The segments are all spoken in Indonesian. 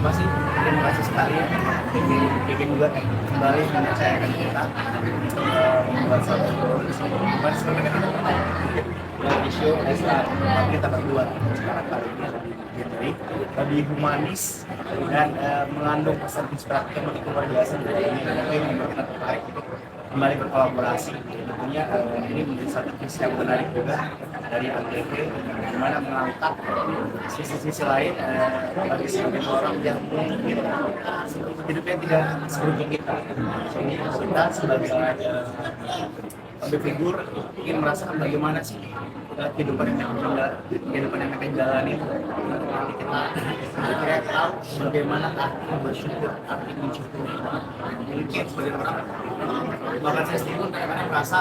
pasti terima kasih sekali bikin juga kembali mempercayakan kita membuat satu show kita berdua sekarang kali ini lebih humanis dan mengandung pesan inspiratif yang begitu luar biasa. Jadi ini yang membuat kita tertarik kembali berkolaborasi. Tentunya ini menjadi satu visi yang menarik juga dari ATV, di mana mengangkat sisi-sisi lain bagi sebagian orang yang mungkin hidupnya tidak seberuntung kita. Jadi kita sebagai public figure ingin merasakan bagaimana sih kehidupan yang mereka jalani. Nanti kita tahu bagaimana arti bersyukur, arti mensyukuri. Mungkin sebagian orang, bahkan saya sendiri kadang-kadang merasa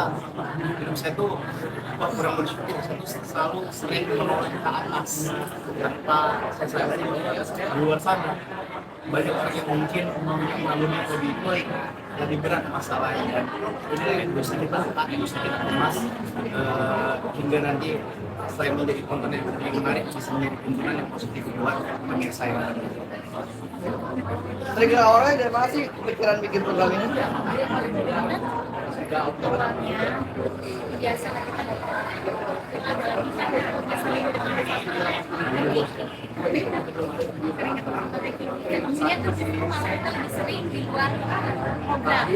hidup saya tuh kurang bersyukur. Saya tuh selalu sering menolak ke atas tanpa saya sadari di luar sana banyak orang yang mungkin mengalami lebih berat masalahnya, dan ini yang bisa kita angkat, bisa kita kemas hingga nanti selain menjadi konten yang menarik bisa menjadi tuntunan yang positif buat pemirsa yang ada. Trigger awalnya dari mana sih pikiran bikin program ini? Biasa maksudnya tuh malah kita lebih sering di luar program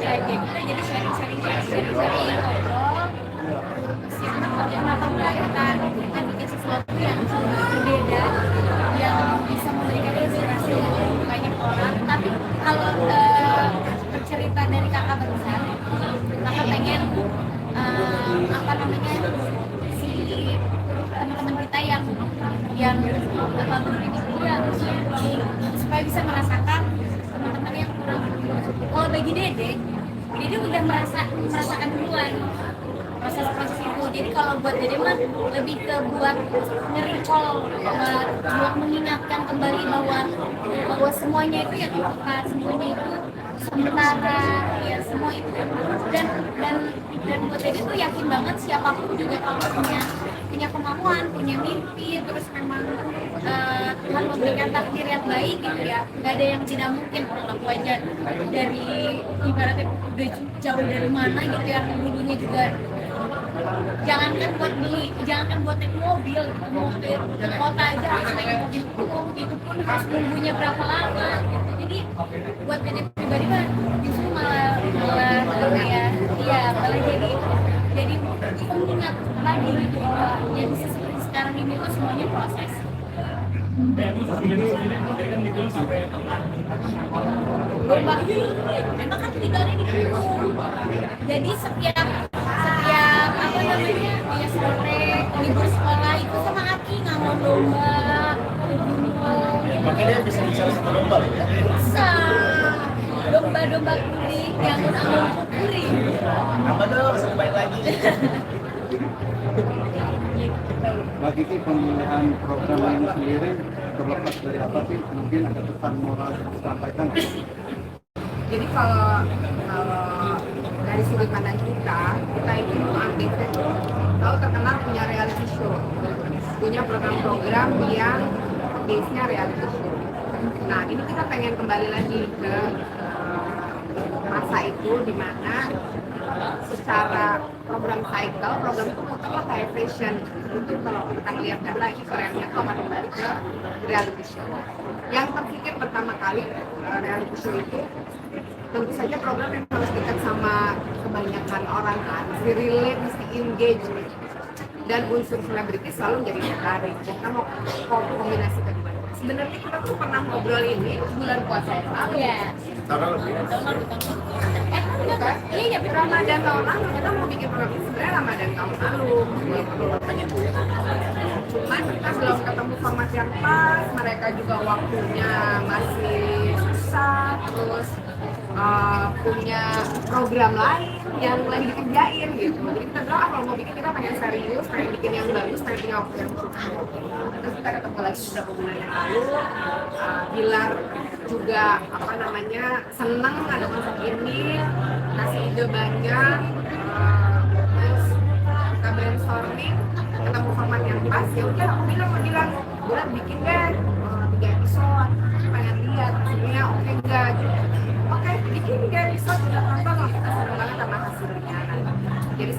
jadi kita jadi sharing ngobrol kenapa kita bikin sesuatu yang berbeda yang bisa memberikan inspirasi banyak orang. Tapi kalau bercerita dari kakak besar, kakak pengen si teman-teman kita yang begini juga supaya bisa merasakan teman-teman yang kurang. Kalau bagi Dede udah merasakan duluan proses itu. Jadi kalau buat Dede mah lebih ke buat nge-recall, buat mengingatkan kembali bahwa semuanya itu ya Tuhan, semuanya itu sementara, ya semua itu. Dan buat Dede tuh yakin banget siapapun juga kalau punya kemampuan, punya mimpi, terus memang Tuhan memberikan takdir yang baik gitu ya, nggak ada yang tidak mungkin. Kalau aku aja dari ibaratnya udah jauh dari mana gitu ya, dulunya juga jangankan buat naik mobil kota aja harus naik mobil itu pun harus nunggunya berapa lama gitu. Jadi buat Dede pribadi mah justru malah jadi pengingat lagi gitu yang bisa seperti sekarang ini tuh semuanya proses. Lomba memang kan tinggalnya di Gunung, jadi setiap dia sore libur sekolah itu sama Aki ngambil lomba di gunung. Makanya dia bisa bicara sama lomba ya? Bisa domba kuring yang anggun kuring. Apa dong, sampai lagi. Bagi pemilihan program ini sendiri terlepas dari apa sih, mungkin ada pesan moral yang disampaikan? Jadi kalau dari sudut pandang kita itu ATV itu tahu terkenal punya reality show, punya program-program yang base-nya reality show. Nah ini kita pengen kembali lagi ke masa itu di mana secara program cycle, program itu muterlah kayak fashion. Itu kalau kita lihat data ini trennya tuh akan kembali ke reality show. Yang terpikir pertama kali reality show itu tentu saja program yang harus dekat sama kebanyakan orang kan, mesti relate, mesti engage, dan unsur selebriti selalu menjadi menarik. Kita mau kombinasi kedua. Sebenarnya kita tuh pernah ngobrol ini bulan puasa yang lalu ya. Iya, Ramadan tahun lalu kita mau bikin program ini sebenarnya Ramadan tahun lalu. Cuman kita belum ketemu format yang pas, mereka juga waktunya masih susah, terus punya program lain yang lagi dikerjain gitu. Jadi kita bilang kalau mau bikin kita pengen serius, pengen bikin yang bagus, pengen punya waktu yang cukup. Terus kita ketemu lagi beberapa bulan yang lalu, Bilar juga seneng ada konsep ini, kasih ide banyak, terus kita brainstorming, ketemu format yang pas. Ya udah aku bilang bilang bikin deh 3 episode, pengen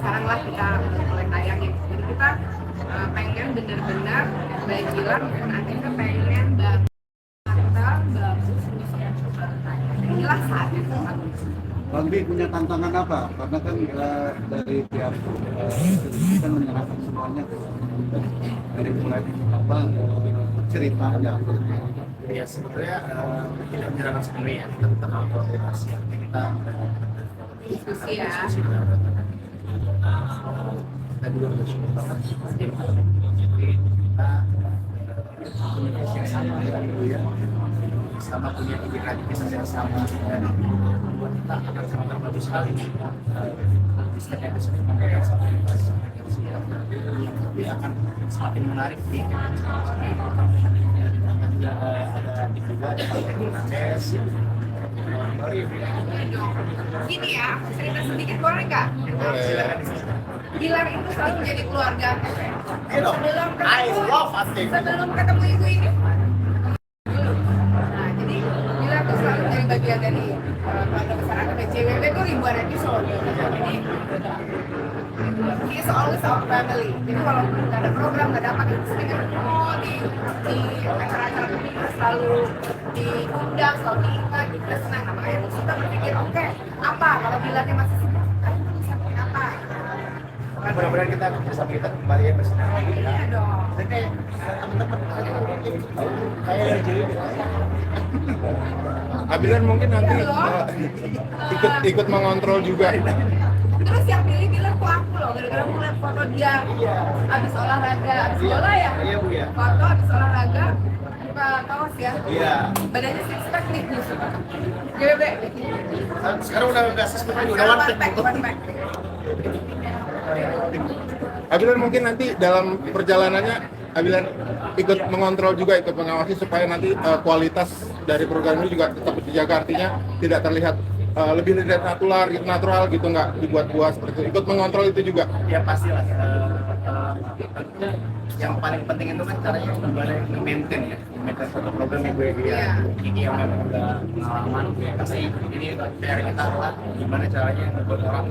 sekarang lah kita mulai tayangin. Jadi kita pengen benar-benar baik bilang nanti kita pengen bagus inilah saatnya. Bang Bi punya tantangan apa? Karena kan dari pihak kita menyerahkan semuanya dari mulai apa ceritanya. Ya sebenarnya tidak menyerahkan sepenuhnya, kita tetap koordinasi. Kita Diskusi ya. kita juga bersyukur banget tim jadi kita punya visi yang sama ya, sama punya pikiran bisnis yang sama dan membuat kita akan sangat bagus sekali. Bisnis yang bisa dipakai yang sama tapi akan semakin menarik di juga ada tim juga ada Pak Hernandez Gini ya, aku cerita sedikit boleh nggak? Gilang itu selalu menjadi keluarga. Sebelum ketemu ibu ini. Nah, jadi Gilang itu selalu menjadi bagian dari keluarga besar AKB CWB itu ribuan episode. Jadi he is always our family. Jadi walaupun nggak ada program, nggak ada apa, kita sering di acara-acara kita selalu diundang, selalu diingat, kita senang. Nah, makanya kita berpikir, oke, apa kalau Bilangnya masih sibuk, kita bisa pakai apa? Mudah-mudahan kita bersama kita kembali ya bersenang lagi. Iya dong. Dan kayak teman-teman kayak jadi Abilan mungkin nanti ikut mengontrol juga. Terus yang pilih bilang kok aku loh, gara-gara aku lihat foto dia abis olahraga, abis bola ya? Iya Bu ya. Foto abis olahraga, buka kaos ya? Iya. Badannya six pack nih, GBB. Sekarang udah nggak sih udah Sekarang one one pack, one pack. Abilan mungkin nanti dalam perjalanannya Abilan ikut mengontrol juga, ikut mengawasi supaya nanti kualitas dari program ini juga tetap dijaga, artinya tidak terlihat lebih lihat natural gitu, nggak dibuat-buat seperti itu. Ikut mengontrol itu juga. Ya pastilah. Yang paling penting itu kan caranya gimana nge-maintain ya, maintain satu program yang gue Iya. ini yang memang udah pengalaman, pasti ini PR kita adalah gimana caranya buat orang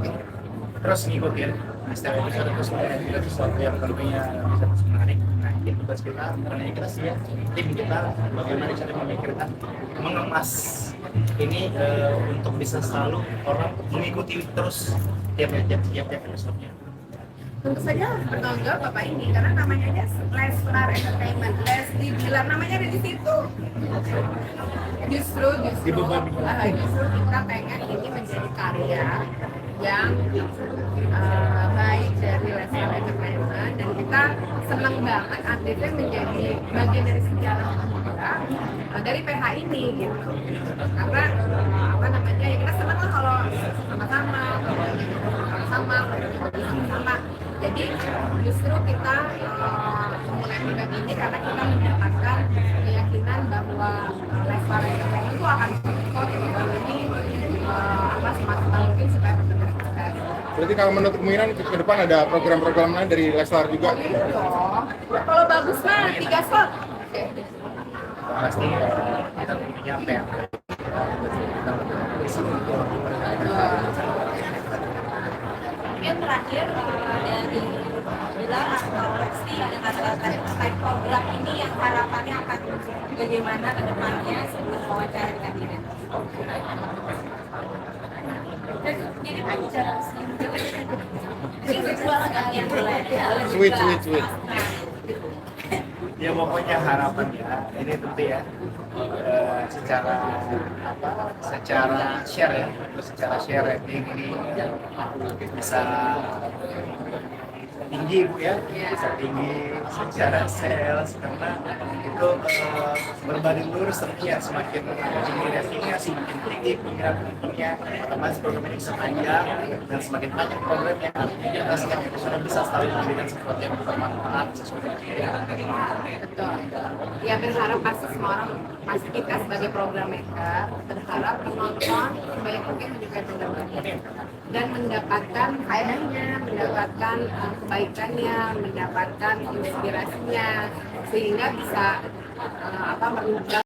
terus ngikutin setiap episode terus juga sesuatu yang tentunya bisa terus menarik. Nah, ini tugas kita, bukan hanya kita sih ya, tim kita bagaimana cara memikirkan mengemas ini untuk bisa selalu orang mengikuti terus tiap episode-nya. Tentu saja harus bertanggung jawab Bapak ini, karena namanya aja Leslar Entertainment, Leslie bilang namanya ada di situ. Justru kita pengen ini menjadi karya yang baik dari Leslar Entertainment, dan kita senang banget Andrea menjadi bagian dari sejarah kita dari PH ini gitu. Karena apa namanya ya, kita senang lah kalau sama-sama, sama-sama. Jadi justru kita memulai program ini karena kita mendapatkan keyakinan bahwa Leslar Entertainment itu akan support ini semaksimal mungkin supaya benar-benar sukses. Berarti kalau menurut kemungkinan ke depan ada program-program lain dari Leslar juga. Gitu dong. Kalau bagus mah 3 slot. Pasti kita punya PR. Yang terakhir dari Bilar atau Lesti dengan terkait program ini yang harapannya akan bagaimana ke depannya sebelum wawancara dengan kabinet. Jadi panjang sih. Ini virtual sekali yang mulai. Switch. Ya pokoknya harapannya ini tentu ya secara share ya, secara share rating ini bisa tinggi Bu ya, bisa tinggi secara sales karena itu berbanding lurus tentunya semakin tinggi ratingnya semakin tinggi pengirahannya otomatis program ini bisa panjang dan semakin banyak programnya artinya kita setiap episode bisa selalu memberikan sesuatu yang bermanfaat sesuatu yang Betul. Ya berharap pasti semua orang, pasti kita sebagai program maker berharap penonton sebanyak mungkin menyukai program ini dan mendapatkan faedahnya, mendapatkan kebaikannya, mendapatkan inspirasinya sehingga bisa merubah